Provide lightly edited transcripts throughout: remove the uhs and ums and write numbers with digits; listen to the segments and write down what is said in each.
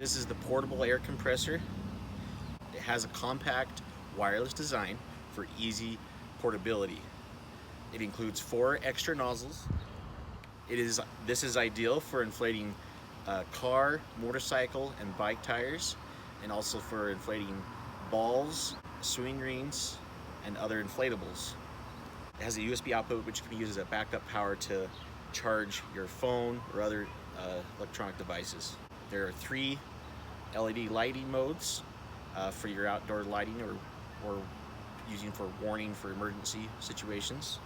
This is the portable air compressor. It has a compact wireless design for easy portability. It includes 4 extra nozzles. This is ideal for inflating car, motorcycle, and bike tires, and also for inflating balls, swing rings, and other inflatables. It has a USB output which can be used as a backup power to charge your phone or other electronic devices. There are 3 LED lighting modes for your outdoor lighting or using for warning for emergency situations.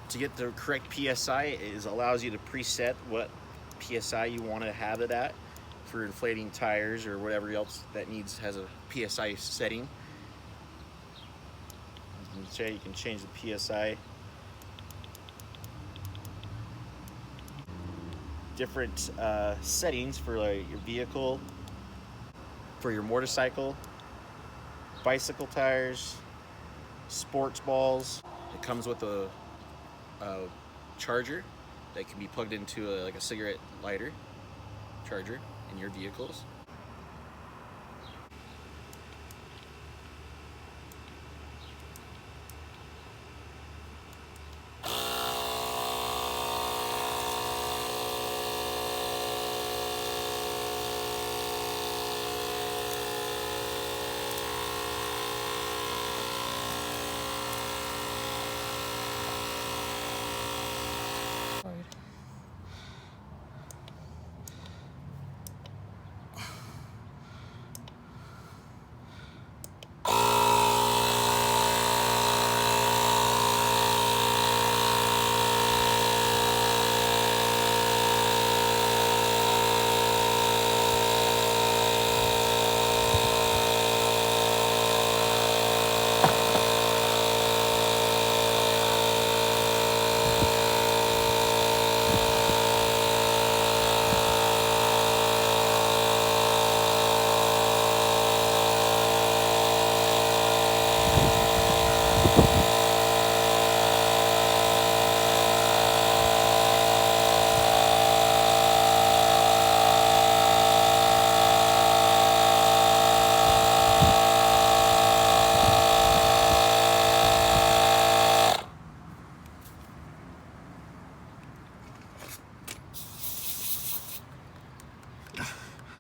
To get the correct PSI, it allows you to preset what PSI you want to have it at for inflating tires or whatever else that has a PSI setting. You can change the PSI. Different settings for your vehicle, for your motorcycle, bicycle tires, sports balls. It comes with a charger that can be plugged into like a cigarette lighter charger in your vehicles.